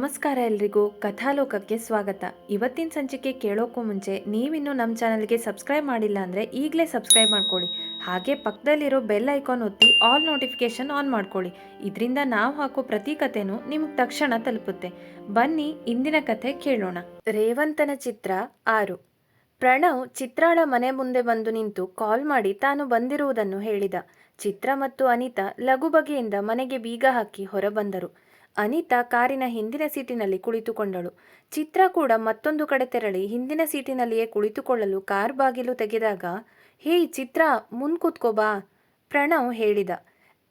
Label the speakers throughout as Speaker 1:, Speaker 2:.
Speaker 1: ನಮಸ್ಕಾರ ಎಲ್ರಿಗೂ ಕಥಾಲೋಕಕ್ಕೆ ಸ್ವಾಗತ. ಇವತ್ತಿನ ಸಂಚಿಕೆ ಕೇಳೋಕ್ಕೂ ಮುಂಚೆ ನೀವಿನ್ನೂ ನಮ್ಮ ಚಾನಲ್ಗೆ ಸಬ್ಸ್ಕ್ರೈಬ್ ಮಾಡಿಲ್ಲ ಅಂದರೆ ಈಗಲೇ ಸಬ್ಸ್ಕ್ರೈಬ್ ಮಾಡ್ಕೊಳ್ಳಿ. ಹಾಗೆ ಪಕ್ಕದಲ್ಲಿರೋ ಬೆಲ್ ಐಕಾನ್ ಒತ್ತಿ ಆಲ್ ನೋಟಿಫಿಕೇಶನ್ ಆನ್ ಮಾಡ್ಕೊಳ್ಳಿ. ಇದರಿಂದ ನಾವು ಹಾಕೋ ಪ್ರತಿ ಕಥೆನೂ ನಿಮಗೆ ತಕ್ಷಣ ತಲುಪುತ್ತೆ. ಬನ್ನಿ ಇಂದಿನ ಕಥೆ ಕೇಳೋಣ. ರೇವಂತನ ಚಿತ್ರ 6. ಪ್ರಣವ್ ಚಿತ್ರಾಳ ಮನೆ ಮುಂದೆ ಬಂದು ನಿಂತು ಕಾಲ್ ಮಾಡಿ ತಾನು ಬಂದಿರುವುದನ್ನು ಹೇಳಿದ. ಚಿತ್ರ ಮತ್ತು ಅನಿತಾ ಲಘು ಬಗೆಯಿಂದ ಮನೆಗೆ ಬೀಗ ಹಾಕಿ ಹೊರಬಂದರು. ಅನಿತಾ ಕಾರಿನ ಹಿಂದಿನ ಸೀಟಿನಲ್ಲಿ ಕುಳಿತುಕೊಂಡಳು. ಚಿತ್ರ ಕೂಡ ಮತ್ತೊಂದು ಕಡೆ ತೆರಳಿ ಹಿಂದಿನ ಸೀಟಿನಲ್ಲಿಯೇ ಕುಳಿತುಕೊಳ್ಳಲು ಕಾರ್ ಬಾಗಿಲು ತೆಗೆದಾಗ, ಹೇಯ್ ಚಿತ್ರ, ಮುಂದೆ ಕೂತ್ಕೋ ಬಾ, ಪ್ರಣವ್ ಹೇಳಿದ.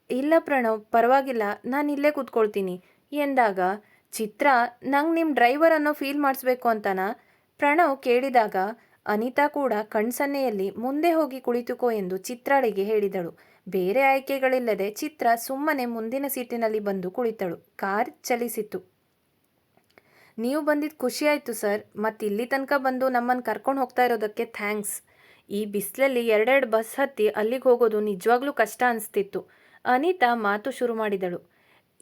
Speaker 1: ಇಲ್ಲ ಪ್ರಣವ್, ಪರವಾಗಿಲ್ಲ, ನಾನು ಇಲ್ಲೇ ಕೂತ್ಕೊಳ್ತೀನಿ ಎಂದಾಗ, ಚಿತ್ರ, ನಂಗೆ ನಿಮ್ಮ ಡ್ರೈವರ್ ಅನ್ನೋ ಫೀಲ್ ಮಾಡಿಸ್ಬೇಕು ಅಂತನಾ, ಪ್ರಣವ್ ಕೇಳಿದಾಗ, ಅನಿತಾ ಕೂಡ ಕಣ್ಸನ್ನೆಯಲ್ಲಿ ಮುಂದೆ ಹೋಗಿ ಕುಳಿತುಕೋ ಎಂದು ಚಿತ್ರಾಳಿಗೆ ಹೇಳಿದಳು. ಬೇರೆ ಆಯ್ಕೆಗಳಿಲ್ಲದೆ ಚಿತ್ರ ಸುಮ್ಮನೆ ಮುಂದಿನ ಸೀಟಿನಲ್ಲಿ ಬಂದು ಕುಳಿತಳು. ಕಾರ್ ಚಲಿಸಿತು. ನೀವು ಬಂದಿದ್ದು ಖುಷಿ ಆಯಿತು ಸರ್, ಮತ್ತು ಇಲ್ಲಿ ತನಕ ಬಂದು ನಮ್ಮನ್ನು ಕರ್ಕೊಂಡು ಹೋಗ್ತಾ ಇರೋದಕ್ಕೆ ಥ್ಯಾಂಕ್ಸ್. ಈ ಬಿಸಿಲಲ್ಲಿ ಎರಡೆರಡು ಬಸ್ ಹತ್ತಿ ಅಲ್ಲಿಗೆ ಹೋಗೋದು ನಿಜವಾಗ್ಲೂ ಕಷ್ಟ ಅನಿಸ್ತಿತ್ತು. ಅನಿತಾ ಮಾತು ಶುರು ಮಾಡಿದಳು.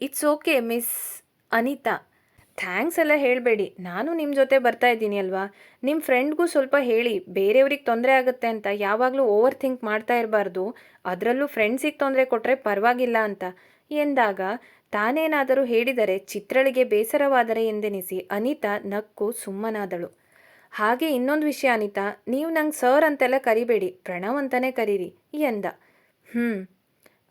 Speaker 1: It's okay miss Anita, thanks ಎಲ್ಲ ಹೇಳಬೇಡಿ, ನಾನು ನಿಮ್ಮ ಜೊತೆ ಬರ್ತಾ ಇದ್ದೀನಿ ಅಲ್ವಾ. ನಿಮ್ಮ ಫ್ರೆಂಡ್ಗೂ ಸ್ವಲ್ಪ ಹೇಳಿ, ಬೇರೆಯವ್ರಿಗೆ ತೊಂದರೆ ಆಗುತ್ತೆ ಅಂತ ಯಾವಾಗಲೂ ಓವರ್ ಥಿಂಕ್ ಮಾಡ್ತಾ ಇರಬಾರ್ದು, ಅದರಲ್ಲೂ ಫ್ರೆಂಡ್ಸಿಗೆ ತೊಂದರೆ ಕೊಟ್ಟರೆ ಪರವಾಗಿಲ್ಲ ಅಂತ ಎಂದಾಗ, ತಾನೇನಾದರೂ ಹೇಳಿದರೆ ಚಿತ್ರಳಿಗೆ ಬೇಸರವಾದರೆ ಎಂದೆನಿಸಿ ಅನಿತಾ ನಕ್ಕು ಸುಮ್ಮನಾದಳು. ಹಾಗೆ ಇನ್ನೊಂದು ವಿಷಯ ಅನಿತಾ, ನೀವು ನಂಗೆ ಸರ್ ಅಂತೆಲ್ಲ ಕರಿಬೇಡಿ, ಪ್ರಣವ್ ಅಂತಲೇ ಕರೀರಿ ಎಂದ.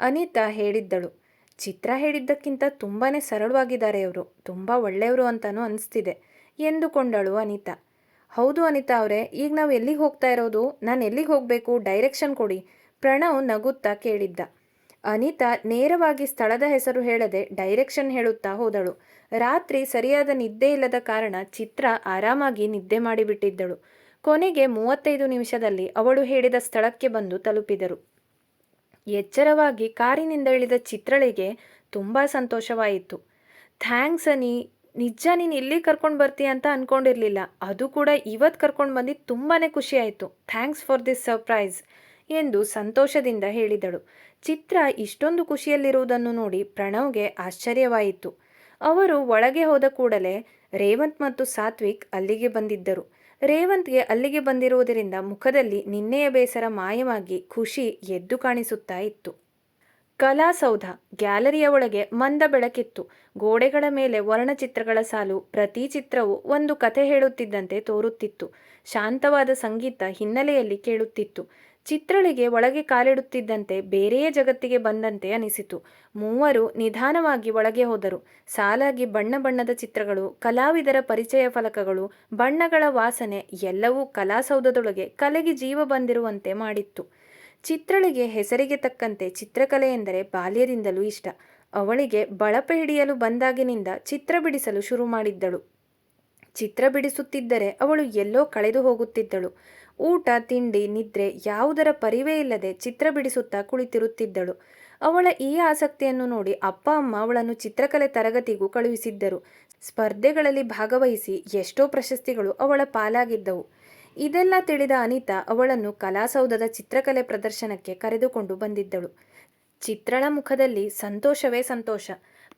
Speaker 1: ಅನಿತಾ ಹೇಳಿದ್ದಳು. ಚಿತ್ರ ಹೇಳಿದ್ದಕ್ಕಿಂತ ತುಂಬಾ ಸರಳವಾಗಿದ್ದಾರೆ ಅವರು, ತುಂಬ ಒಳ್ಳೆಯವರು ಅಂತಲೂ ಅನಿಸ್ತಿದೆ ಎಂದುಕೊಂಡಳು ಅನಿತಾ. ಹೌದು ಅನಿತಾ ಅವರೇ, ಈಗ ನಾವು ಎಲ್ಲಿಗೆ ಹೋಗ್ತಾ ಇರೋದು? ನಾನು ಎಲ್ಲಿಗೆ ಹೋಗಬೇಕು? ಡೈರೆಕ್ಷನ್ ಕೊಡಿ, ಪ್ರಣವ್ ನಗುತ್ತಾ ಕೇಳಿದ್ದ. ಅನಿತಾ ನೇರವಾಗಿ ಸ್ಥಳದ ಹೆಸರು ಹೇಳದೆ ಡೈರೆಕ್ಷನ್ ಹೇಳುತ್ತಾ ಹೋದಳು. ರಾತ್ರಿ ಸರಿಯಾದ ನಿದ್ದೆ ಇಲ್ಲದ ಕಾರಣ ಚಿತ್ರ ಆರಾಮಾಗಿ ನಿದ್ದೆ ಮಾಡಿಬಿಟ್ಟಿದ್ದಳು. ಕೊನೆಗೆ 35 ನಿಮಿಷದಲ್ಲಿ ಅವಳು ಹೇಳಿದ ಸ್ಥಳಕ್ಕೆ ಬಂದು ತಲುಪಿದರು. ಎಚ್ಚರವಾಗಿ ಕಾರಿನಿಂದ ಇಳಿದ ಚಿತ್ರಳಿಗೆ ತುಂಬ ಸಂತೋಷವಾಯಿತು. ಥ್ಯಾಂಕ್ಸ್ ಅನಿ, ನಿಜ ನೀನು ಇಲ್ಲಿ ಕರ್ಕೊಂಡು ಬರ್ತೀಯ ಅಂತ ಅಂದ್ಕೊಂಡಿರಲಿಲ್ಲ, ಅದು ಕೂಡ ಇವತ್ತು ಕರ್ಕೊಂಡು ಬಂದಿದ್ದು ತುಂಬಾ ಖುಷಿ ಆಯಿತು. ಥ್ಯಾಂಕ್ಸ್ ಫಾರ್ ದಿಸ್ ಸರ್ಪ್ರೈಸ್ ಎಂದು ಸಂತೋಷದಿಂದ ಹೇಳಿದಳು. ಚಿತ್ರ ಇಷ್ಟೊಂದು ಖುಷಿಯಲ್ಲಿರುವುದನ್ನು ನೋಡಿ ಪ್ರಣವ್ಗೆ ಆಶ್ಚರ್ಯವಾಯಿತು. ಅವರು ಒಳಗೆ ಹೋದ ಕೂಡಲೇ ರೇವಂತ್ ಮತ್ತು ಸಾತ್ವಿಕ್ ಅಲ್ಲಿಗೆ ಬಂದಿದ್ದರು. ರೇವಂತ್ಗೆ ಅಲ್ಲಿಗೆ ಬಂದಿರುವುದರಿಂದ ಮುಖದಲ್ಲಿ ನಿನ್ನೆಯ ಬೇಸರ ಮಾಯವಾಗಿ ಖುಷಿ ಎದ್ದು ಕಾಣಿಸುತ್ತಾ ಇತ್ತು. ಕಲಾಸೌಧ ಗ್ಯಾಲರಿಯ ಒಳಗೆ ಮಂದ ಬೆಳಕಿತ್ತು. ಗೋಡೆಗಳ ಮೇಲೆ ವರ್ಣಚಿತ್ರಗಳ ಸಾಲು, ಪ್ರತಿ ಚಿತ್ರವು ಒಂದು ಕಥೆ ಹೇಳುತ್ತಿದ್ದಂತೆ ತೋರುತ್ತಿತ್ತು. ಶಾಂತವಾದ ಸಂಗೀತ ಹಿನ್ನೆಲೆಯಲ್ಲಿ ಕೇಳುತ್ತಿತ್ತು. ಚಿತ್ರಳಿಗೆ ಒಳಗೆ ಕಾಲಿಡುತ್ತಿದ್ದಂತೆ ಬೇರೆಯೇ ಜಗತ್ತಿಗೆ ಬಂದಂತೆ ಅನಿಸಿತು. ಮೂವರು ನಿಧಾನವಾಗಿ ಒಳಗೆ ಹೋದರು. ಸಾಲಾಗಿ ಬಣ್ಣ ಬಣ್ಣದ ಚಿತ್ರಗಳು, ಕಲಾವಿದರ ಪರಿಚಯ ಫಲಕಗಳು, ಬಣ್ಣಗಳ ವಾಸನೆ ಎಲ್ಲವೂ ಕಲಾಸೌಧದೊಳಗೆ ಕಲೆಗೆ ಜೀವ ಬಂದಿರುವಂತೆ ಮಾಡಿತ್ತು. ಚಿತ್ರಳಿಗೆ ಹೆಸರಿಗೆ ತಕ್ಕಂತೆ ಚಿತ್ರಕಲೆ ಎಂದರೆ ಬಾಲ್ಯದಿಂದಲೂ ಇಷ್ಟ. ಅವಳಿಗೆ ಬಳಪ ಹಿಡಿಯಲು ಬಂದಾಗಿನಿಂದ ಚಿತ್ರ ಬಿಡಿಸಲು ಶುರು ಮಾಡಿದ್ದಳು. ಚಿತ್ರ ಬಿಡಿಸುತ್ತಿದ್ದರೆ ಅವಳು ಎಲ್ಲೋ ಕಳೆದು ಹೋಗುತ್ತಿದ್ದಳು. ಊಟ, ತಿಂಡಿ, ನಿದ್ರೆ ಯಾವುದರ ಪರಿವೇ ಇಲ್ಲದೆ ಚಿತ್ರ ಬಿಡಿಸುತ್ತಾ ಕುಳಿತಿರುತ್ತಿದ್ದಳು. ಅವಳ ಈ ಆಸಕ್ತಿಯನ್ನು ನೋಡಿ ಅಪ್ಪ ಅಮ್ಮ ಅವಳನ್ನು ಚಿತ್ರಕಲೆ ತರಗತಿಗೂ ಕಳುಹಿಸಿದ್ದರು. ಸ್ಪರ್ಧೆಗಳಲ್ಲಿ ಭಾಗವಹಿಸಿ ಎಷ್ಟೋ ಪ್ರಶಸ್ತಿಗಳು ಅವಳ ಪಾಲಾಗಿದ್ದವು. ಇದೆಲ್ಲ ತಿಳಿದ ಅನಿತಾ ಅವಳನ್ನು ಕಲಾಸೌಧದ ಚಿತ್ರಕಲೆ ಪ್ರದರ್ಶನಕ್ಕೆ ಕರೆದುಕೊಂಡು ಬಂದಿದ್ದಳು. ಚಿತ್ರಳ ಮುಖದಲ್ಲಿ ಸಂತೋಷವೇ ಸಂತೋಷ.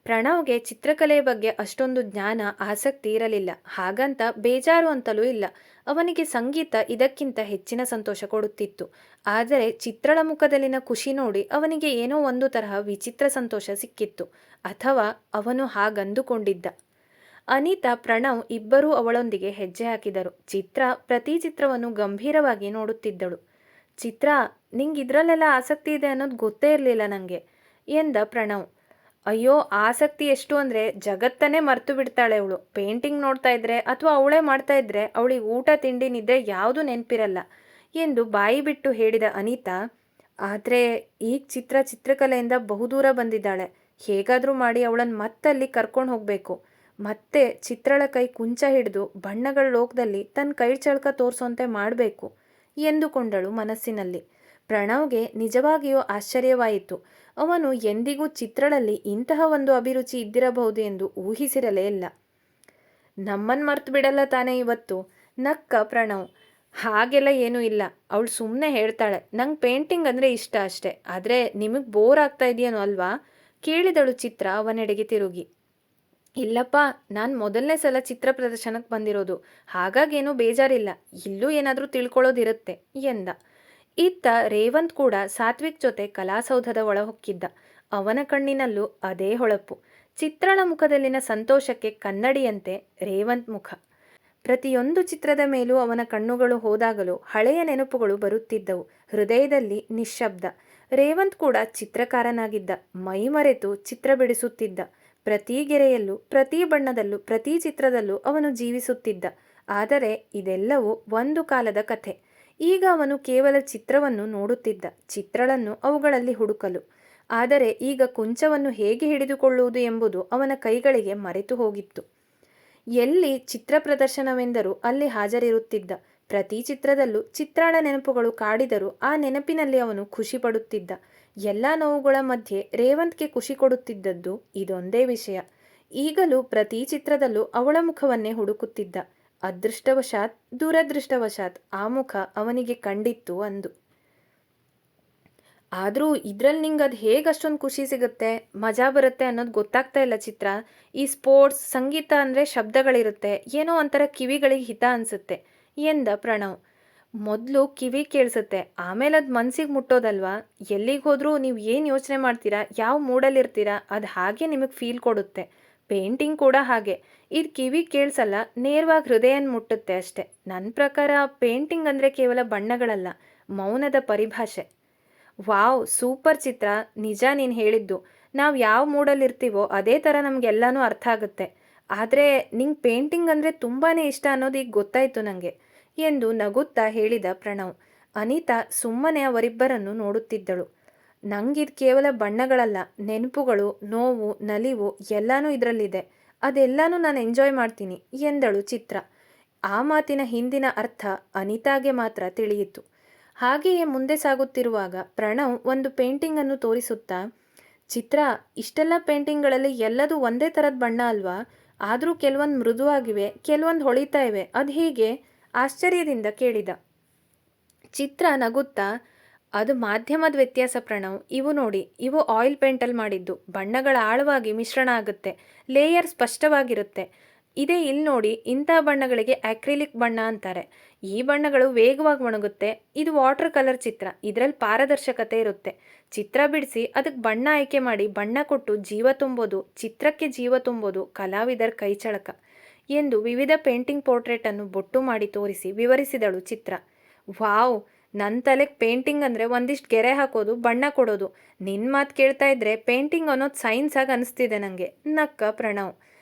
Speaker 1: ಪ್ರಣವ್ಗೆ ಚಿತ್ರಕಲೆಯ ಬಗ್ಗೆ ಅಷ್ಟೊಂದು ಜ್ಞಾನ, ಆಸಕ್ತಿ ಇರಲಿಲ್ಲ. ಹಾಗಂತ ಬೇಜಾರು ಅಂತಲೂ ಇಲ್ಲ. ಅವನಿಗೆ ಸಂಗೀತ ಇದಕ್ಕಿಂತ ಹೆಚ್ಚಿನ ಸಂತೋಷ ಕೊಡುತ್ತಿತ್ತು. ಆದರೆ ಚಿತ್ರಳ ಮುಖದಲ್ಲಿನ ಖುಷಿ ನೋಡಿ ಅವನಿಗೆ ಏನೋ ಒಂದು ತರಹ ವಿಚಿತ್ರ ಸಂತೋಷ ಸಿಕ್ಕಿತ್ತು. ಅಥವಾ ಅವನು ಹಾಗಂದುಕೊಂಡಿದ್ದ. ಅನಿತಾ, ಪ್ರಣವ್ ಇಬ್ಬರೂ ಅವಳೊಂದಿಗೆ ಹೆಜ್ಜೆ ಹಾಕಿದರು. ಚಿತ್ರ ಪ್ರತಿ ಚಿತ್ರವನ್ನು ಗಂಭೀರವಾಗಿ ನೋಡುತ್ತಿದ್ದಳು. ಚಿತ್ರ, ನಿಂಗೆ ಇದರಲ್ಲೆಲ್ಲ ಆಸಕ್ತಿ ಇದೆ ಅನ್ನೋದು ಗೊತ್ತೇ ಇರಲಿಲ್ಲ ನನಗೆ ಎಂದ ಪ್ರಣವ್. ಅಯ್ಯೋ, ಆಸಕ್ತಿ ಎಷ್ಟು ಅಂದರೆ ಜಗತ್ತನ್ನೇ ಮರೆತು ಬಿಡ್ತಾಳೆ ಅವಳು. ಪೇಂಟಿಂಗ್ ನೋಡ್ತಾ ಇದ್ರೆ ಅಥವಾ ಅವಳೇ ಮಾಡ್ತಾ ಇದ್ರೆ ಅವಳಿಗೆ ಊಟ, ತಿಂಡಿ, ನಿದ್ದೆ ಯಾವುದೂ ನೆನಪಿರಲ್ಲ ಎಂದು ಬಾಯಿ ಬಿಟ್ಟು ಹೇಳಿದ ಅನಿತಾ. ಆದರೆ ಈಗ ಚಿತ್ರಕಲೆಯಿಂದ ಬಹುದೂರ ಬಂದಿದ್ದಾಳೆ. ಹೇಗಾದರೂ ಮಾಡಿ ಅವಳನ್ನು ಮತ್ತಲ್ಲಿ ಕರ್ಕೊಂಡು ಹೋಗಬೇಕು. ಮತ್ತೆ ಚಿತ್ರಳ ಕೈ ಕುಂಚ ಹಿಡಿದು ಬಣ್ಣಗಳ ಲೋಕದಲ್ಲಿ ತನ್ನ ಕೈ ಚಳಕ ತೋರಿಸೋಂತೆ ಮಾಡಬೇಕು ಎಂದುಕೊಂಡಳು ಮನಸ್ಸಿನಲ್ಲಿ. ಪ್ರಣವ್ಗೆ ನಿಜವಾಗಿಯೂ ಆಶ್ಚರ್ಯವಾಯಿತು. ಅವನು ಎಂದಿಗೂ ಚಿತ್ರಳಲ್ಲಿ ಇಂತಹ ಒಂದು ಅಭಿರುಚಿ ಇದ್ದಿರಬಹುದು ಎಂದು ಊಹಿಸಿರಲೇ ಇಲ್ಲ. ನಮ್ಮನ್ನು ಮರ್ತು ಬಿಡಲ್ಲ ತಾನೇ ಇವತ್ತು, ನಕ್ಕ ಪ್ರಣವ್. ಹಾಗೆಲ್ಲ ಏನೂ ಇಲ್ಲ, ಅವಳು ಸುಮ್ಮನೆ ಹೇಳ್ತಾಳೆ. ನಂಗೆ ಪೇಂಟಿಂಗ್ ಅಂದರೆ ಇಷ್ಟ ಅಷ್ಟೆ. ಆದರೆ ನಿಮಗೆ ಬೋರ್ ಆಗ್ತಾ ಇದೆಯೇನೋ ಅಲ್ವಾ ಕೇಳಿದಳು ಚಿತ್ರ ಅವನೆಡೆಗೆ ತಿರುಗಿ. ಇಲ್ಲಪ್ಪ, ನಾನು ಮೊದಲನೇ ಸಲ ಚಿತ್ರ ಪ್ರದರ್ಶನಕ್ಕೆ ಬಂದಿರೋದು. ಹಾಗಾಗೇನೂ ಬೇಜಾರಿಲ್ಲ. ಇಲ್ಲೂ ಏನಾದರೂ ತಿಳ್ಕೊಳ್ಳೋದಿರುತ್ತೆ ಎಂದ. ಇತ್ತ ರೇವಂತ್ ಕೂಡ ಸಾತ್ವಿಕ್ ಜೊತೆ ಕಲಾಸೌಧದ ಒಳ ಹೊಕ್ಕಿದ್ದ. ಅವನ ಕಣ್ಣಿನಲ್ಲೂ ಅದೇ ಹೊಳಪು. ಚಿತ್ರಳ ಮುಖದಲ್ಲಿನ ಸಂತೋಷಕ್ಕೆ ಕನ್ನಡಿಯಂತೆ ರೇವಂತ್ ಮುಖ. ಪ್ರತಿಯೊಂದು ಚಿತ್ರದ ಮೇಲೂ ಅವನ ಕಣ್ಣುಗಳು ಹೋದಾಗಲೂ ಹಳೆಯ ನೆನಪುಗಳು ಬರುತ್ತಿದ್ದವು. ಹೃದಯದಲ್ಲಿ ನಿಶ್ಶಬ್ದ. ರೇವಂತ್ ಕೂಡ ಚಿತ್ರಕಾರನಾಗಿದ್ದ. ಮೈಮರೆತು ಚಿತ್ರ ಬಿಡಿಸುತ್ತಿದ್ದ. ಪ್ರತಿ ಗೆರೆಯಲ್ಲೂ, ಪ್ರತಿ ಬಣ್ಣದಲ್ಲೂ, ಪ್ರತಿ ಚಿತ್ರದಲ್ಲೂ ಅವನು ಜೀವಿಸುತ್ತಿದ್ದ. ಆದರೆ ಇದೆಲ್ಲವೂ ಒಂದು ಕಾಲದ ಕಥೆ. ಈಗ ಅವನು ಕೇವಲ ಚಿತ್ರವನ್ನು ನೋಡುತ್ತಿದ್ದ, ಚಿತ್ರಳನ್ನು ಅವುಗಳಲ್ಲಿ ಹುಡುಕಲು. ಆದರೆ ಈಗ ಕುಂಚವನ್ನು ಹೇಗೆ ಹಿಡಿದುಕೊಳ್ಳುವುದು ಎಂಬುದು ಅವನ ಕೈಗಳಿಗೆ ಮರೆತು ಹೋಗಿತ್ತು. ಎಲ್ಲಿ ಚಿತ್ರ ಪ್ರದರ್ಶನವೆಂದರೂ ಅಲ್ಲಿ ಹಾಜರಿರುತ್ತಿದ್ದ. ಪ್ರತಿ ಚಿತ್ರದಲ್ಲೂ ಚಿತ್ರಾಳ ನೆನಪುಗಳು ಕಾಡಿದರೂ ಆ ನೆನಪಿನಲ್ಲಿ ಅವನು ಖುಷಿ ಪಡುತ್ತಿದ್ದ. ಎಲ್ಲ ನೋವುಗಳ ಮಧ್ಯೆ ರೇವಂತ್ಗೆ ಖುಷಿ ಕೊಡುತ್ತಿದ್ದದ್ದು ಇದೊಂದೇ ವಿಷಯ. ಈಗಲೂ ಪ್ರತಿ ಚಿತ್ರದಲ್ಲೂ ಅವಳ ಮುಖವನ್ನೇ ಹುಡುಕುತ್ತಿದ್ದ. ಅದೃಷ್ಟವಶಾತ್ ದುರದೃಷ್ಟವಶಾತ್ ಆ ಮುಖ ಅವನಿಗೆ ಕಂಡಿತ್ತು ಅಂದು. ಆದರೂ ಇದ್ರಲ್ಲಿ ನಿಂಗೆ ಅದು ಹೇಗೆ ಅಷ್ಟೊಂದು ಖುಷಿ ಸಿಗುತ್ತೆ, ಮಜಾ ಬರುತ್ತೆ ಅನ್ನೋದು ಗೊತ್ತಾಗ್ತಾ ಇಲ್ಲ ಚಿತ್ರ. ಈ ಸ್ಪೋರ್ಟ್ಸ್ ಸಂಗೀತ ಅಂದರೆ ಶಬ್ದಗಳಿರುತ್ತೆ, ಏನೋ ಒಂಥರ ಕಿವಿಗಳಿಗೆ ಹಿತ ಅನಿಸುತ್ತೆ ಎಂದ ಪ್ರಣವ್. ಮೊದಲು ಕಿವಿ ಕೇಳಿಸುತ್ತೆ, ಆಮೇಲೆ ಅದು ಮನಸ್ಸಿಗೆ ಮುಟ್ಟೋದಲ್ವಾ. ಎಲ್ಲಿಗೆ ಹೋದರೂ ನೀವು ಏನು ಯೋಚನೆ ಮಾಡ್ತೀರಾ, ಯಾವ ಮೂಡಲ್ಲಿರ್ತೀರಾ, ಅದು ಹಾಗೆ ನಿಮಗೆ ಫೀಲ್ ಕೊಡುತ್ತೆ. ಪೇಂಟಿಂಗ್ ಕೂಡ ಹಾಗೆ. ಇದು ಕಿವಿ ಕೇಳಿಸಲ್ಲ, ನೇರವಾಗಿ ಹೃದಯನ ಮುಟ್ಟುತ್ತೆ ಅಷ್ಟೆ. ನನ್ನ ಪ್ರಕಾರ ಪೇಂಟಿಂಗ್ ಅಂದರೆ ಕೇವಲ ಬಣ್ಣಗಳಲ್ಲ, ಮೌನದ ಪರಿಭಾಷೆ. ವಾವ್, ಸೂಪರ್ ಚಿತ್ರ. ನಿಜ ನೀನು ಹೇಳಿದ್ದು. ನಾವು ಯಾವ ಮೂಡಲ್ಲಿರ್ತೀವೋ ಅದೇ ಥರ ನಮಗೆಲ್ಲನೂ ಅರ್ಥ ಆಗುತ್ತೆ. ಆದರೆ ನಿಂಗೆ ಪೇಂಟಿಂಗ್ ಅಂದರೆ ತುಂಬಾ ಇಷ್ಟ ಅನ್ನೋದು ಈಗ ಗೊತ್ತಾಯಿತು ನನಗೆ ಎಂದು ನಗುತ್ತಾ ಹೇಳಿದ ಪ್ರಣವ್. ಅನಿತಾ ಸುಮ್ಮನೆ ಅವರಿಬ್ಬರನ್ನು ನೋಡುತ್ತಿದ್ದಳು. ನಂಗಿದು ಕೇವಲ ಬಣ್ಣಗಳಲ್ಲ, ನೆನಪುಗಳು, ನೋವು, ನಲಿವು ಎಲ್ಲನೂ ಇದರಲ್ಲಿದೆ. ಅದೆಲ್ಲನೂ ನಾನು ಎಂಜಾಯ್ ಮಾಡ್ತೀನಿ ಎಂದಳು ಚಿತ್ರ. ಆ ಮಾತಿನ ಹಿಂದಿನ ಅರ್ಥ ಅನಿತಾಗೆ ಮಾತ್ರ ತಿಳಿಯಿತು. ಹಾಗೆಯೇ ಮುಂದೆ ಸಾಗುತ್ತಿರುವಾಗ ಪ್ರಣವ್ ಒಂದು ಪೇಂಟಿಂಗನ್ನು ತೋರಿಸುತ್ತಾ, ಚಿತ್ರ, ಇಷ್ಟೆಲ್ಲ ಪೇಂಟಿಂಗ್ಗಳಲ್ಲಿ ಎಲ್ಲದೂ ಒಂದೇ ಥರದ ಬಣ್ಣ ಅಲ್ವಾ? ಆದರೂ ಕೆಲವೊಂದು ಮೃದುವಾಗಿವೆ, ಕೆಲವೊಂದು ಹೊಳಿತಾ ಇವೆ, ಅದು ಹೀಗೆ ಆಶ್ಚರ್ಯದಿಂದ ಕೇಳಿದ. ಚಿತ್ರ ನಗುತ್ತಾ, ಅದು ಮಾಧ್ಯಮದ ವ್ಯತ್ಯಾಸ ಪ್ರಣವ್. ಇವು ನೋಡಿ, ಇವು ಆಯಿಲ್ ಪೇಂಟಲ್ಲಿ ಮಾಡಿದ್ದು. ಬಣ್ಣಗಳ ಆಳವಾಗಿ ಮಿಶ್ರಣ ಆಗುತ್ತೆ, ಲೇಯರ್ ಸ್ಪಷ್ಟವಾಗಿರುತ್ತೆ. ಇದೇ ಇಲ್ಲಿ ನೋಡಿ, ಇಂಥ ಬಣ್ಣಗಳಿಗೆ ಆಕ್ರಿಲಿಕ್ ಬಣ್ಣ ಅಂತಾರೆ. ಈ ಬಣ್ಣಗಳು ವೇಗವಾಗಿ ಒಣಗುತ್ತೆ. ಇದು ವಾಟರ್ ಕಲರ್ ಚಿತ್ರ, ಇದರಲ್ಲಿ ಪಾರದರ್ಶಕತೆ ಇರುತ್ತೆ. ಚಿತ್ರ ಬಿಡಿಸಿ ಅದಕ್ಕೆ ಬಣ್ಣ ಆಯ್ಕೆ ಮಾಡಿ ಬಣ್ಣ ಕೊಟ್ಟು ಜೀವ ತುಂಬೋದು, ಚಿತ್ರಕ್ಕೆ ಜೀವ ತುಂಬೋದು ಕಲಾವಿದರ ಕೈಚಳಕ ಎಂದು ವಿವಿಧ ಪೇಂಟಿಂಗ್ ಪೋರ್ಟ್ರೇಟನ್ನು ಬೊಟ್ಟು ಮಾಡಿ ತೋರಿಸಿ ವಿವರಿಸಿದಳು ಚಿತ್ರ. ವಾವ್, ನನ್ನ ತಲೆಗೆ ಪೇಂಟಿಂಗ್ ಅಂದರೆ ಒಂದಿಷ್ಟು ಗೆರೆ ಹಾಕೋದು, ಬಣ್ಣ ಕೊಡೋದು. ನಿನ್ನ ಮಾತು ಕೇಳ್ತಾ ಇದ್ರೆ ಪೇಂಟಿಂಗ್ ಅನ್ನೋದು ಸೈನ್ಸ್ ಆಗಿ ಅನಿಸ್ತಿದೆ ನನಗೆ ನಕ್ಕ ಪ್ರಣವ್.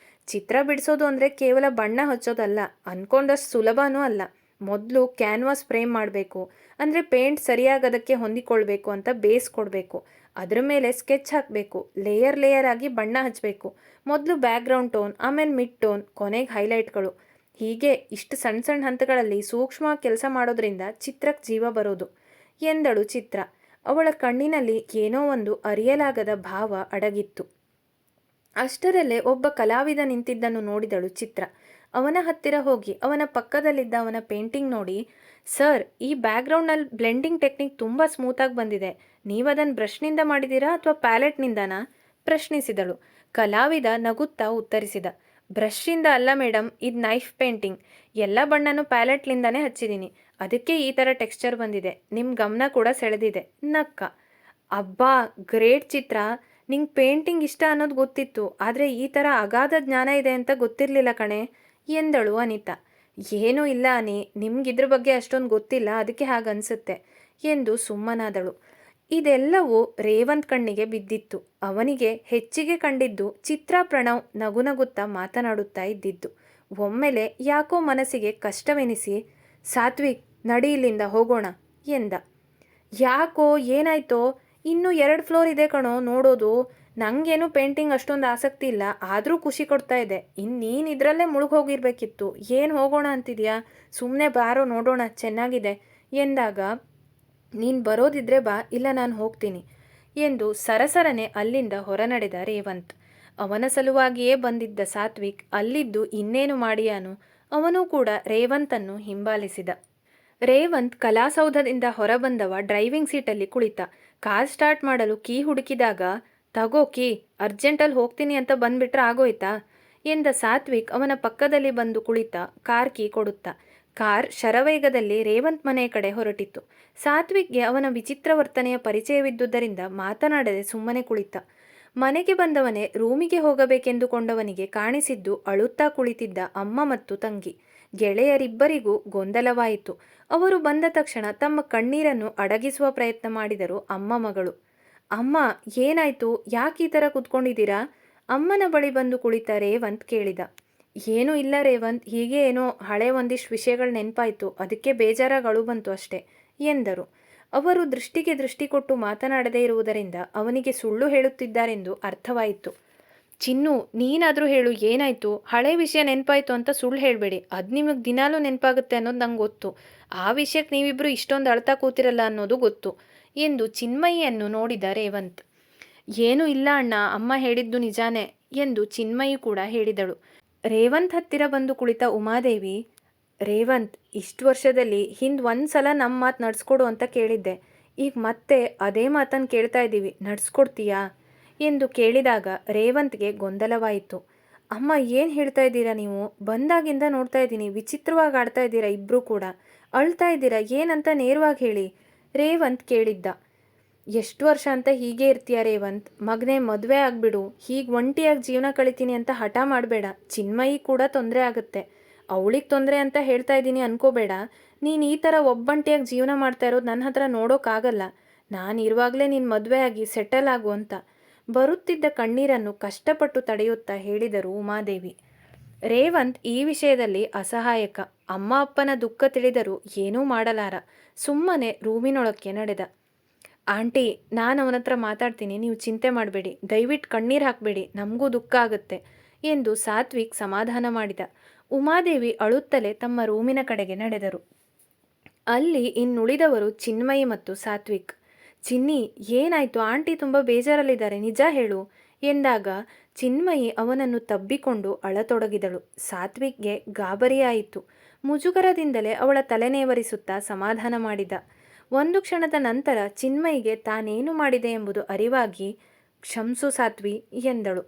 Speaker 1: ಚಿತ್ರ ಬಿಡಿಸೋದು ಅಂದರೆ ಕೇವಲ ಬಣ್ಣ ಹಚ್ಚೋದಲ್ಲ, ಅಂದ್ಕೊಂಡಷ್ಟು ಸುಲಭನೂ ಅಲ್ಲ. ಮೊದಲು ಕ್ಯಾನ್ವಾಸ್ ಫ್ರೇಮ್ ಮಾಡಬೇಕು, ಅಂದರೆ ಪೇಂಟ್ ಸರಿಯಾಗಿ ಅದಕ್ಕೆ ಹೊಂದಿಕೊಳ್ಬೇಕು ಅಂತ ಬೇಸ್ ಕೊಡಬೇಕು. ಅದರ ಮೇಲೆ ಸ್ಕೆಚ್ ಹಾಕಬೇಕು, ಲೇಯರ್ ಲೇಯರ್ ಆಗಿ ಬಣ್ಣ ಹಚ್ಚಬೇಕು. ಮೊದಲು ಬ್ಯಾಕ್ಗ್ರೌಂಡ್ ಟೋನ್, ಆಮೇಲೆ ಮಿಡ್ ಟೋನ್, ಕೊನೆಗೆ ಹೈಲೈಟ್ಗಳು. ಹೀಗೆ ಇಷ್ಟು ಸಣ್ಣ ಸಣ್ಣ ಹಂತಗಳಲ್ಲಿ ಸೂಕ್ಷ್ಮವಾಗಿ ಕೆಲಸ ಮಾಡೋದ್ರಿಂದ ಚಿತ್ರಕ್ಕೆ ಜೀವ ಬರೋದು ಎಂದಳು ಚಿತ್ರ. ಅವಳ ಕಣ್ಣಿನಲ್ಲಿ ಏನೋ ಒಂದು ಅರಿಯಲಾಗದ ಭಾವ ಅಡಗಿತ್ತು. ಅಷ್ಟರಲ್ಲೇ ಒಬ್ಬ ಕಲಾವಿದ ನಿಂತಿದ್ದನ್ನು ನೋಡಿದಳು ಚಿತ್ರ. ಅವನ ಹತ್ತಿರ ಹೋಗಿ ಅವನ ಪಕ್ಕದಲ್ಲಿದ್ದ ಅವನ ಪೇಂಟಿಂಗ್ ನೋಡಿ, ಸರ್, ಈ ಬ್ಯಾಕ್ಗ್ರೌಂಡ್ನಲ್ಲಿ ಬ್ಲೆಂಡಿಂಗ್ ಟೆಕ್ನಿಕ್ ತುಂಬ ಸ್ಮೂತಾಗಿ ಬಂದಿದೆ. ನೀವದನ್ನು ಬ್ರಷ್ನಿಂದ ಮಾಡಿದ್ದೀರಾ ಅಥವಾ ಪ್ಯಾಲೆಟ್ನಿಂದನಾ ಪ್ರಶ್ನಿಸಿದಳು. ಕಲಾವಿದ ನಗುತ್ತಾ ಉತ್ತರಿಸಿದ, ಬ್ರಷ್ನಿಂದ ಅಲ್ಲ ಮೇಡಮ್, ಇದು ನೈಫ್ ಪೇಂಟಿಂಗ್. ಎಲ್ಲ ಬಣ್ಣನೂ ಪ್ಯಾಲೆಟ್ಲಿಂದನೇ ಹಚ್ಚಿದ್ದೀನಿ, ಅದಕ್ಕೆ ಈ ಥರ ಟೆಕ್ಸ್ಚರ್ ಬಂದಿದೆ. ನಿಮ್ಮ ಗಮನ ಕೂಡ ಸೆಳೆದಿದೆ ನಕ್ಕ. ಅಬ್ಬಾ, ಗ್ರೇಟ್ ಚಿತ್ರ. ನಿಂಗೆ ಪೇಂಟಿಂಗ್ ಇಷ್ಟ ಅನ್ನೋದು ಗೊತ್ತಿತ್ತು, ಆದರೆ ಈ ಥರ ಅಗಾಧ ಜ್ಞಾನ ಇದೆ ಅಂತ ಗೊತ್ತಿರಲಿಲ್ಲ ಕಣೆ ಎಂದಳು ಅನಿತಾ. ಏನೂ ಇಲ್ಲ ಅನಿ, ನಿಮ್ಗಿದ್ರ ಬಗ್ಗೆ ಅಷ್ಟೊಂದು ಗೊತ್ತಿಲ್ಲ, ಅದಕ್ಕೆ ಹಾಗನ್ಸುತ್ತೆ ಎಂದು ಸುಮ್ಮನಾದಳು. ಇದೆಲ್ಲವೂ ರೇವಂತ್ ಕಣ್ಣಿಗೆ ಬಿದ್ದಿತ್ತು. ಅವನಿಗೆ ಹೆಚ್ಚಿಗೆ ಕಂಡಿದ್ದು ಚಿತ್ರ ಪ್ರಣವ್ ನಗುನಗುತ್ತಾ ಮಾತನಾಡುತ್ತಾ ಇದ್ದಿದ್ದು. ಒಮ್ಮೆಲೆ ಯಾಕೋ ಮನಸ್ಸಿಗೆ ಕಷ್ಟವೆನಿಸಿ, ಸಾತ್ವಿಕ್, ನಡಿ ಇಲ್ಲಿಂದ ಹೋಗೋಣ ಎಂದ. ಯಾಕೋ, ಏನಾಯ್ತೋ? ಇನ್ನೂ 2 ಫ್ಲೋರ್ ಇದೆ ಕಣೋ ನೋಡೋದು. ನನಗೇನು ಪೇಂಟಿಂಗ್ ಅಷ್ಟೊಂದು ಆಸಕ್ತಿ ಇಲ್ಲ, ಆದರೂ ಖುಷಿ ಕೊಡ್ತಾ ಇದೆ. ಇನ್ನು ನೀನು ಇದರಲ್ಲೇ ಮುಳುಗೋಗಿರ್ಬೇಕಿತ್ತು. ಏನು ಹೋಗೋಣ ಅಂತಿದ್ಯಾ? ಸುಮ್ಮನೆ ಬಾರೋ ನೋಡೋಣ, ಚೆನ್ನಾಗಿದೆ ಎಂದಾಗ, ನೀನು ಬರೋದಿದ್ರೆ ಬಾ, ಇಲ್ಲ ನಾನು ಹೋಗ್ತೀನಿ ಎಂದು ಸರಸರನೆ ಅಲ್ಲಿಂದ ಹೊರನಡೆದ ರೇವಂತ್. ಅವನ ಸಲುವಾಗಿಯೇ ಬಂದಿದ್ದ ಸಾತ್ವಿಕ್ ಅಲ್ಲಿದ್ದು ಇನ್ನೇನು ಮಾಡಿಯಾನು. ಅವನೂ ಕೂಡ ರೇವಂತನ್ನು ಹಿಂಬಾಲಿಸಿದ. ರೇವಂತ್ ಕಲಾಸೌಧದಿಂದ ಹೊರಬಂದವ ಡ್ರೈವಿಂಗ್ ಸೀಟಲ್ಲಿ ಕುಳಿತ. ಕಾರ್ ಸ್ಟಾರ್ಟ್ ಮಾಡಲು ಕೀ ಹುಡುಕಿದಾಗ, ತಗೋ ಕೀ, ಅರ್ಜೆಂಟಲ್ಲಿ ಹೋಗ್ತೀನಿ ಅಂತ ಬಂದ್ಬಿಟ್ರೆ ಆಗೋಯ್ತಾ ಎಂದ ಸಾತ್ವಿಕ್ ಅವನ ಪಕ್ಕದಲ್ಲಿ ಬಂದು ಕುಳಿತ ಕಾರ್ ಕೀ ಕೊಡುತ್ತಾ. ಕಾರ್ ಶರವೇಗದಲ್ಲಿ ರೇವಂತ್ ಮನೆಯ ಕಡೆ ಹೊರಟಿತು. ಸಾತ್ವಿಕ್ಗೆ ಅವನ ವಿಚಿತ್ರ ವರ್ತನೆಯ ಪರಿಚಯವಿದ್ದುದರಿಂದ ಮಾತನಾಡದೆ ಸುಮ್ಮನೆ ಕುಳಿತ. ಮನೆಗೆ ಬಂದವನೇ ರೂಮಿಗೆ ಹೋಗಬೇಕೆಂದುಕೊಂಡವನಿಗೆ ಕಾಣಿಸಿದ್ದು ಅಳುತ್ತಾ ಕುಳಿತಿದ್ದ ಅಮ್ಮ ಮತ್ತು ತಂಗಿ. ಗೆಳೆಯರಿಬ್ಬರಿಗೂ ಗೊಂದಲವಾಯಿತು. ಅವರು ಬಂದ ತಕ್ಷಣ ತಮ್ಮ ಕಣ್ಣೀರನ್ನು ಅಡಗಿಸುವ ಪ್ರಯತ್ನ ಮಾಡಿದರು ಅಮ್ಮ ಮಗಳು. ಅಮ್ಮ, ಏನಾಯ್ತು? ಯಾಕೆ ಈ ಥರ ಕೂತ್ಕೊಂಡಿದ್ದೀರಾ? ಅಮ್ಮನ ಬಳಿ ಬಂದು ಕುಳಿತ ರೇವಂತ್ ಕೇಳಿದ. ಏನೂ ಇಲ್ಲ ರೇವಂತ್, ಹೀಗೆ ಏನೋ ಹಳೆ ಒಂದಿಷ್ಟು ವಿಷಯಗಳು ನೆನಪಾಯಿತು, ಅದಕ್ಕೆ ಬೇಜಾರಾಗಿ ಅಳು ಬಂತು ಅಷ್ಟೇ ಎಂದರು. ಅವರು ದೃಷ್ಟಿಗೆ ದೃಷ್ಟಿ ಕೊಟ್ಟು ಮಾತನಾಡದೇ ಇರುವುದರಿಂದ ಅವನಿಗೆ ಸುಳ್ಳು ಹೇಳುತ್ತಿದ್ದಾರೆಂದು ಅರ್ಥವಾಯಿತು. ಚಿನ್ನು, ನೀನಾದರೂ ಹೇಳು, ಏನಾಯಿತು? ಹಳೆ ವಿಷಯ ನೆನಪಾಯಿತು ಅಂತ ಸುಳ್ಳು ಹೇಳಬೇಡಿ. ಅದು ನಿಮಗೆ ದಿನಾಲೂ ನೆನಪಾಗುತ್ತೆ ಅನ್ನೋದು ನಂಗೆ ಗೊತ್ತು. ಆ ವಿಷಯಕ್ಕೆ ನೀವಿಬ್ಬರು ಇಷ್ಟೊಂದು ಅಳ್ತಾ ಕೂತಿರಲ್ಲ ಅನ್ನೋದು ಗೊತ್ತು ಎಂದು ಚಿನ್ಮಯಿಯನ್ನು ನೋಡಿದ ರೇವಂತ್. ಏನೂ ಇಲ್ಲ ಅಣ್ಣ, ಅಮ್ಮ ಹೇಳಿದ್ದು ನಿಜಾನೇ ಎಂದು ಚಿನ್ಮಯಿ ಕೂಡ ಹೇಳಿದಳು. ರೇವಂತ್ ಹತ್ತಿರ ಬಂದು ಕುಳಿತ ಉಮಾದೇವಿ, ರೇವಂತ್, ಇಷ್ಟು ವರ್ಷದಲ್ಲಿ ಹಿಂದೆ ಒಂದು ಸಲ ನಮ್ಮ ಮಾತು ನಡೆಸ್ಕೊಡು ಅಂತ ಕೇಳಿದ್ದೆ. ಈಗ ಮತ್ತೆ ಅದೇ ಮಾತನ್ನು ಕೇಳ್ತಾ ಇದ್ದೀವಿ, ನಡೆಸ್ಕೊಡ್ತೀಯಾ ಎಂದು ಕೇಳಿದಾಗ ರೇವಂತ್ಗೆ ಗೊಂದಲವಾಯಿತು. ಅಮ್ಮ, ಏನು ಹೇಳ್ತಾ ಇದ್ದೀರಾ ನೀವು? ಬಂದಾಗಿಂದ ನೋಡ್ತಾ ಇದ್ದೀನಿ, ವಿಚಿತ್ರವಾಗಿ ಆಡ್ತಾ ಇದ್ದೀರಾ ಇಬ್ಬರೂ ಕೂಡ. ಅಳ್ತಾ ಇದ್ದೀರಾ, ಏನಂತ ನೇರವಾಗಿ ಹೇಳಿ ರೇವಂತ್ ಕೇಳಿದ್ದ. ಎಷ್ಟು ವರ್ಷ ಅಂತ ಹೀಗೆ ಇರ್ತೀಯ ರೇವಂತ್? ಮಗನೇ, ಮದುವೆ ಆಗಿಬಿಡು. ಹೀಗೆ ಒಂಟಿಯಾಗಿ ಜೀವನ ಕಳಿತೀನಿ ಅಂತ ಹಠ ಮಾಡಬೇಡ. ಚಿನ್ಮಯಿ ಕೂಡ ತೊಂದರೆ ಆಗುತ್ತೆ. ಅವಳಿಗೆ ತೊಂದರೆ ಅಂತ ಹೇಳ್ತಾ ಇದ್ದೀನಿ ಅನ್ಕೋಬೇಡ. ನೀನು ಈ ಥರ ಒಬ್ಬಂಟಿಯಾಗಿ ಜೀವನ ಮಾಡ್ತಾ ಇರೋದು ನನ್ನ ಹತ್ರ ನೋಡೋಕ್ಕಾಗಲ್ಲ. ನಾನು ಇರುವಾಗಲೇ ನೀನು ಮದುವೆ ಆಗಿ ಸೆಟಲ್ ಆಗು ಅಂತ ಬರುತ್ತಿದ್ದ ಕಣ್ಣೀರನ್ನು ಕಷ್ಟಪಟ್ಟು ತಡೆಯುತ್ತಾ ಹೇಳಿದರು ಉಮಾದೇವಿ. ರೇವಂತ್ ಈ ವಿಷಯದಲ್ಲಿ ಅಸಹಾಯಕ. ಅಮ್ಮ ಅಪ್ಪನ ದುಃಖ ತಿಳಿದರೂ ಏನೂ ಮಾಡಲಾರ. ಸುಮ್ಮನೆ ರೂಮಿನೊಳಕ್ಕೆ ನಡೆದ. ಆಂಟಿ, ನಾನು ಅವನ ಹತ್ರ ಮಾತಾಡ್ತೀನಿ, ನೀವು ಚಿಂತೆ ಮಾಡಬೇಡಿ, ದಯವಿಟ್ಟು ಕಣ್ಣೀರು ಹಾಕಬೇಡಿ, ನಮಗೂ ದುಃಖ ಆಗುತ್ತೆ ಎಂದು ಸಾತ್ವಿಕ್ ಸಮಾಧಾನ ಮಾಡಿದ. ಉಮಾದೇವಿ ಅಳುತ್ತಲೇ ತಮ್ಮ ರೂಮಿನ ಕಡೆಗೆ ನಡೆದರು. ಅಲ್ಲಿ ಇನ್ನುಳಿದವರು ಚಿನ್ಮಯಿ ಮತ್ತು ಸಾತ್ವಿಕ್. ಚಿನ್ನಿ, ಏನಾಯಿತು? ಆಂಟಿ ತುಂಬ ಬೇಜಾರಲ್ಲಿದ್ದಾರೆ, ನಿಜ ಹೇಳು ಎಂದಾಗ ಚಿನ್ಮಯಿ ಅವನನ್ನು ತಬ್ಬಿಕೊಂಡು ಅಳತೊಡಗಿದಳು. ಸಾತ್ವಿಕ್ಗೆ ಗಾಬರಿಯಾಯಿತು. ಮುಜುಗರದಿಂದಲೇ ಅವಳ ತಲೆನೇವರಿಸುತ್ತಾ ಸಮಾಧಾನ ಮಾಡಿದ. ಒಂದು ಕ್ಷಣದ ನಂತರ ಚಿನ್ಮಯಿಗೆ ತಾನೇನು ಮಾಡಿದೆ ಎಂಬುದು ಅರಿವಾಗಿ, ಕ್ಷಮ್ಸು ಸಾತ್ವಿ ಎಂದಳು.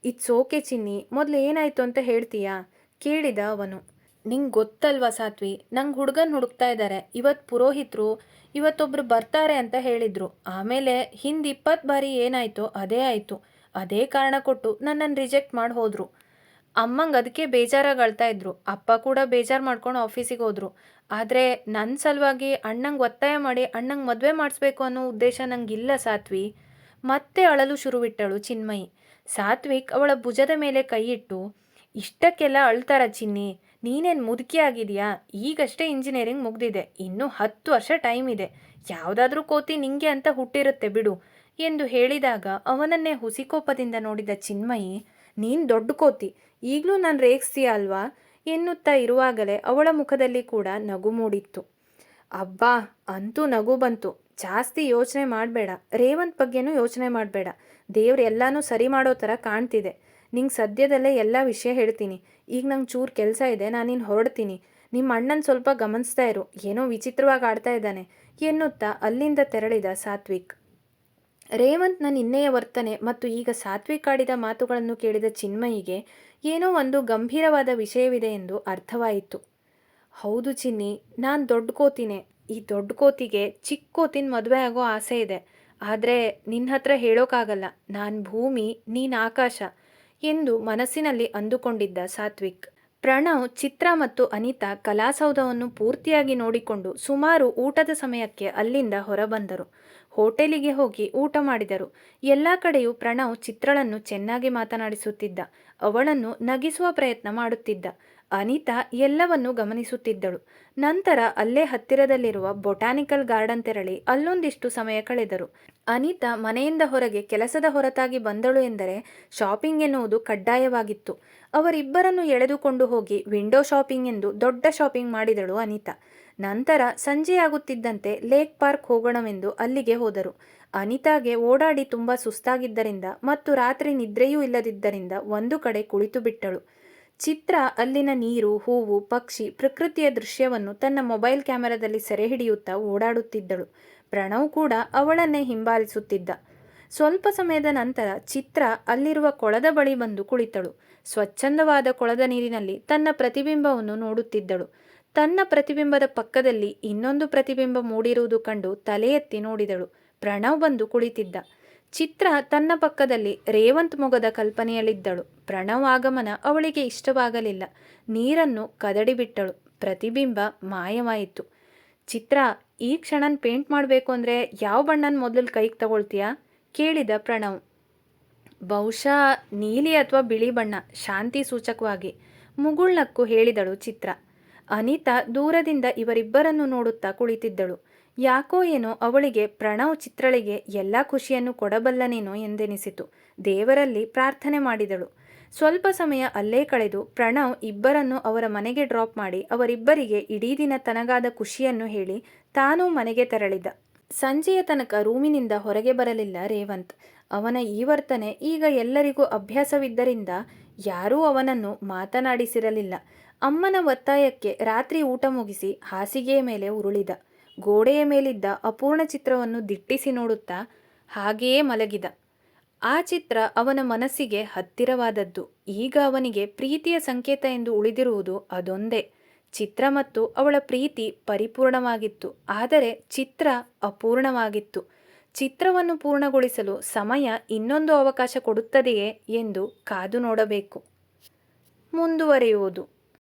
Speaker 1: ಇಟ್ಸ್ ಓಕೆ ಚಿನ್ನಿ, ಮೊದಲು ಏನಾಯಿತು ಅಂತ ಹೇಳ್ತೀಯಾ ಕೇಳಿದ ಅವನು. ನಿಂಗೆ ಗೊತ್ತಲ್ವಾ ಸಾತ್ವಿ, ನಂಗೆ ಹುಡುಗನ ಹುಡುಕ್ತಾ ಇದ್ದಾರೆ. ಇವತ್ತು ಪುರೋಹಿತರು ಇವತ್ತೊಬ್ರು ಬರ್ತಾರೆ ಅಂತ ಹೇಳಿದರು. ಆಮೇಲೆ ಹಿಂದೆ 20 ಬಾರಿ ಏನಾಯಿತೋ ಅದೇ ಆಯಿತು. ಅದೇ ಕಾರಣ ಕೊಟ್ಟು ನನ್ನನ್ನು ರಿಜೆಕ್ಟ್ ಮಾಡಿ ಹೋದರು. ಅಮ್ಮಂಗೆ ಅದಕ್ಕೆ ಬೇಜಾರಾಗಿ ಅಳ್ತಾ ಇದ್ರು. ಅಪ್ಪ ಕೂಡ ಬೇಜಾರು ಮಾಡ್ಕೊಂಡು ಆಫೀಸಿಗೆ ಹೋದರು. ಆದರೆ ನನ್ನ ಸಲುವಾಗಿ ಅಣ್ಣಂಗೆ ಒತ್ತಾಯ ಮಾಡಿ ಅಣ್ಣಂಗೆ ಮದುವೆ ಮಾಡಿಸ್ಬೇಕು ಅನ್ನೋ ಉದ್ದೇಶ ನಂಗಿಲ್ಲ ಸಾತ್ವಿ. ಮತ್ತೆ ಅಳಲು ಶುರುವಿಟ್ಟಳು ಚಿನ್ಮಯಿ. ಸಾತ್ವಿಕ್ ಅವಳ ಭುಜದ ಮೇಲೆ ಕೈಯಿಟ್ಟು, ಇಷ್ಟಕ್ಕೆಲ್ಲ ಅಳ್ತಾರ ಚಿನ್ನಿ? ನೀನೇನು ಮುದುಕಿ ಆಗಿದೆಯಾ? ಈಗಷ್ಟೇ ಇಂಜಿನಿಯರಿಂಗ್ ಮುಗ್ದಿದೆ, ಇನ್ನೂ 10 ವರ್ಷ ಟೈಮ್ ಇದೆ. ಯಾವುದಾದ್ರೂ ಕೋತಿ ನಿಂಗೆ ಅಂತ ಹುಟ್ಟಿರುತ್ತೆ ಬಿಡು ಎಂದು ಹೇಳಿದಾಗ ಅವನನ್ನೇ ಹುಸಿಕೋಪದಿಂದ ನೋಡಿದ ಚಿನ್ಮಯಿ, ನೀನು ದೊಡ್ಡ ಕೋತಿ, ಈಗಲೂ ನಾನು ರೇಗಿಸ್ತೀಯ ಅಲ್ವಾ ಎನ್ನುತ್ತಾ ಇರುವಾಗಲೇ ಅವಳ ಮುಖದಲ್ಲಿ ಕೂಡ ನಗು ಮೂಡಿತ್ತು. ಅಬ್ಬಾ, ಅಂತೂ ನಗು ಬಂತು. ಜಾಸ್ತಿ ಯೋಚನೆ ಮಾಡಬೇಡ, ರೇವಂತ್ ಬಗ್ಗೆನೂ ಯೋಚನೆ ಮಾಡಬೇಡ. ದೇವ್ರು ಎಲ್ಲನೂ ಸರಿ ಮಾಡೋ ಥರ ಕಾಣ್ತಿದೆ. ನಿಂಗೆ ಸದ್ಯದಲ್ಲೇ ಎಲ್ಲ ವಿಷಯ ಹೇಳ್ತೀನಿ. ಈಗ ನಂಗೆ ಚೂರು ಕೆಲಸ ಇದೆ, ನಾನಿನ್ನು ಹೊರಡ್ತೀನಿ. ನಿಮ್ಮ ಅಣ್ಣನ ಸ್ವಲ್ಪ ಗಮನಿಸ್ತಾ ಇರು, ಏನೋ ವಿಚಿತ್ರವಾಗಿ ಆಡ್ತಾ ಇದ್ದಾನೆ ಎನ್ನುತ್ತಾ ಅಲ್ಲಿಂದ ತೆರಳಿದ ಸಾತ್ವಿಕ್. ರೇವಂತ್ನ ನಿನ್ನೆಯ ವರ್ತನೆ ಮತ್ತು ಈಗ ಸಾತ್ವಿಕ್ ಆಡಿದ ಮಾತುಗಳನ್ನು ಕೇಳಿದ ಚಿನ್ಮಯಿಗೆ ಏನೋ ಒಂದು ಗಂಭೀರವಾದ ವಿಷಯವಿದೆ ಎಂದು ಅರ್ಥವಾಯಿತು. ಹೌದು ಚಿನ್ನಿ, ನಾನು ದೊಡ್ಡ ಕೋತಿನೇ. ಈ ದೊಡ್ಡ ಕೋತಿಗೆ ಚಿಕ್ಕ ಕೋತಿನ ಮದುವೆ ಆಗೋ ಆಸೆ ಇದೆ. ಆದರೆ ನಿನ್ನ ಹತ್ರ ಹೇಳೋಕ್ಕಾಗಲ್ಲ. ನಾನು ಭೂಮಿ, ನೀನು ಆಕಾಶ ಎಂದು ಮನಸ್ಸಿನಲ್ಲಿ ಅಂದುಕೊಂಡಿದ್ದ ಸಾತ್ವಿಕ್. ಪ್ರಣವ್, ಚಿತ್ರ ಮತ್ತು ಅನಿತಾ ಕಲಾಸೌಧವನ್ನು ಪೂರ್ತಿಯಾಗಿ ನೋಡಿಕೊಂಡು ಸುಮಾರು ಊಟದ ಸಮಯಕ್ಕೆ ಅಲ್ಲಿಂದ ಹೊರಬಂದರು. ಹೋಟೆಲಿಗೆ ಹೋಗಿ ಊಟ ಮಾಡಿದರು. ಎಲ್ಲ ಕಡೆಯೂ ಪ್ರಣವ್ ಚಿತ್ರಳನ್ನು ಚೆನ್ನಾಗಿ ಮಾತನಾಡಿಸುತ್ತಿದ್ದ. ಅವಳನ್ನು ನಗಿಸುವ ಪ್ರಯತ್ನ ಮಾಡುತ್ತಿದ್ದ. ಅನಿತಾ ಎಲ್ಲವನ್ನೂ ಗಮನಿಸುತ್ತಿದ್ದಳು. ನಂತರ ಅಲ್ಲೇ ಹತ್ತಿರದಲ್ಲಿರುವ ಬೊಟಾನಿಕಲ್ ಗಾರ್ಡನ್ ತೆರಳಿ ಅಲ್ಲೊಂದಿಷ್ಟು ಸಮಯ ಕಳೆದರು. ಅನಿತಾ ಮನೆಯಿಂದ ಹೊರಗೆ ಕೆಲಸದ ಹೊರತಾಗಿ ಬಂದಳು ಎಂದರೆ ಶಾಪಿಂಗ್ ಎನ್ನುವುದು ಕಡ್ಡಾಯವಾಗಿತ್ತು. ಅವರಿಬ್ಬರನ್ನು ಎಳೆದುಕೊಂಡು ಹೋಗಿ ವಿಂಡೋ ಶಾಪಿಂಗ್ ಎಂದು ದೊಡ್ಡ ಶಾಪಿಂಗ್ ಮಾಡಿದಳು ಅನಿತಾ. ನಂತರ ಸಂಜೆಯಾಗುತ್ತಿದ್ದಂತೆ ಲೇಕ್ ಪಾರ್ಕ್ ಹೋಗೋಣವೆಂದು ಅಲ್ಲಿಗೆ ಹೋದರು. ಅನಿತಾಗೆ ಓಡಾಡಿ ತುಂಬ ಸುಸ್ತಾಗಿದ್ದರಿಂದ ಮತ್ತು ರಾತ್ರಿ ನಿದ್ರೆಯೂ ಇಲ್ಲದಿದ್ದರಿಂದ ಒಂದು ಕಡೆ ಕುಳಿತು ಬಿಟ್ಟಳು. ಚಿತ್ರ ಅಲ್ಲಿನ ನೀರು, ಹೂವು, ಪಕ್ಷಿ, ಪ್ರಕೃತಿಯ ದೃಶ್ಯವನ್ನು ತನ್ನ ಮೊಬೈಲ್ ಕ್ಯಾಮೆರಾದಲ್ಲಿ ಸೆರೆ ಹಿಡಿಯುತ್ತಾ ಓಡಾಡುತ್ತಿದ್ದಳು. ಪ್ರಣವ್ ಕೂಡ ಅವಳನ್ನೇ ಹಿಂಬಾಲಿಸುತ್ತಿದ್ದ. ಸ್ವಲ್ಪ ಸಮಯದ ನಂತರ ಚಿತ್ರ ಅಲ್ಲಿರುವ ಕೊಳದ ಬಳಿ ಬಂದು ಕುಳಿತಳು. ಸ್ವಚ್ಛಂದವಾದ ಕೊಳದ ನೀರಿನಲ್ಲಿ ತನ್ನ ಪ್ರತಿಬಿಂಬವನ್ನು ನೋಡುತ್ತಿದ್ದಳು. ತನ್ನ ಪ್ರತಿಬಿಂಬದ ಪಕ್ಕದಲ್ಲಿ ಇನ್ನೊಂದು ಪ್ರತಿಬಿಂಬ ಮೂಡಿರುವುದು ಕಂಡು ತಲೆ ಎತ್ತಿ ನೋಡಿದಳು. ಪ್ರಣವ್ ಬಂದು ಕುಳಿತಿದ್ದ. ಚಿತ್ರ ತನ್ನ ಪಕ್ಕದಲ್ಲಿ ರೇವಂತ್ ಮೊಗದ ಕಲ್ಪನೆಯಲ್ಲಿದ್ದಳು. ಪ್ರಣವ್ ಆಗಮನ ಅವಳಿಗೆ ಇಷ್ಟವಾಗಲಿಲ್ಲ. ನೀರನ್ನು ಕದಡಿಬಿಟ್ಟಳು. ಪ್ರತಿಬಿಂಬ ಮಾಯವಾಯಿತು. ಚಿತ್ರ, ಈ ಕ್ಷಣನ್ ಪೇಂಟ್ ಮಾಡಬೇಕು ಅಂದರೆ ಯಾವ ಬಣ್ಣನ ಮೊದಲು ಕೈಗೆ ತಗೊಳ್ತೀಯಾ ಕೇಳಿದ ಪ್ರಣವ್. ಬಹುಶಃ ನೀಲಿ ಅಥವಾ ಬಿಳಿ ಬಣ್ಣ, ಶಾಂತಿ ಸೂಚಕವಾಗಿ ಮುಗುಳ್ನಕ್ಕು ಹೇಳಿದಳು ಚಿತ್ರ. ಅನಿತಾ ದೂರದಿಂದ ಇವರಿಬ್ಬರನ್ನು ನೋಡುತ್ತಾ ಕುಳಿತಿದ್ದಳು. ಯಾಕೋ ಏನೋ ಅವಳಿಗೆ ಪ್ರಣವ್ ಚಿತ್ರಳಿಗೆ ಎಲ್ಲ ಖುಷಿಯನ್ನು ಕೊಡಬಲ್ಲನೇನೋ ಎಂದೆನಿಸಿತು. ದೇವರಲ್ಲಿ ಪ್ರಾರ್ಥನೆ ಮಾಡಿದಳು. ಸ್ವಲ್ಪ ಸಮಯ ಅಲ್ಲೇ ಕಳೆದು ಪ್ರಣವ್ ಇಬ್ಬರನ್ನು ಅವರ ಮನೆಗೆ ಡ್ರಾಪ್ ಮಾಡಿ ಅವರಿಬ್ಬರಿಗೆ ಇಡೀ ದಿನ ತನಗಾದ ಖುಷಿಯನ್ನು ಹೇಳಿ ತಾನೂ ಮನೆಗೆ ತೆರಳಿದ. ಸಂಜೆಯ ತನಕ ರೂಮಿನಿಂದ ಹೊರಗೆ ಬರಲಿಲ್ಲ ರೇವಂತ್. ಅವನ ಈ ವರ್ತನೆ ಈಗ ಎಲ್ಲರಿಗೂ ಅಭ್ಯಾಸವಿದ್ದರಿಂದ ಯಾರೂ ಅವನನ್ನು ಮಾತನಾಡಿಸಿರಲಿಲ್ಲ. ಅಮ್ಮನ ಒತ್ತಾಯಕ್ಕೆ ರಾತ್ರಿ ಊಟ ಮುಗಿಸಿ ಹಾಸಿಗೆಯ ಮೇಲೆ ಉರುಳಿದ. ಗೋಡೆಯ ಮೇಲಿದ್ದ ಅಪೂರ್ಣ ಚಿತ್ರವನ್ನು ದಿಟ್ಟಿಸಿ ನೋಡುತ್ತಾ ಹಾಗೆಯೇ ಮಲಗಿದ. ಆ ಚಿತ್ರ ಅವನ ಮನಸ್ಸಿಗೆ ಹತ್ತಿರವಾದದ್ದು. ಈಗ ಅವನಿಗೆ ಪ್ರೀತಿಯ ಸಂಕೇತ ಎಂದು ಉಳಿದಿರುವುದು ಅದೊಂದೇ. ಚಿತ್ರ ಮತ್ತು ಅವಳ ಪ್ರೀತಿ ಪರಿಪೂರ್ಣವಾಗಿತ್ತು. ಆದರೆ ಚಿತ್ರ ಅಪೂರ್ಣವಾಗಿತ್ತು. ಚಿತ್ರವನ್ನು ಪೂರ್ಣಗೊಳಿಸಲು ಸಮಯ ಇನ್ನೊಂದು ಅವಕಾಶ ಕೊಡುತ್ತದೆಯೇ ಎಂದು ಕಾದು ನೋಡಬೇಕು. ಮುಂದುವರಿಯುವುದು.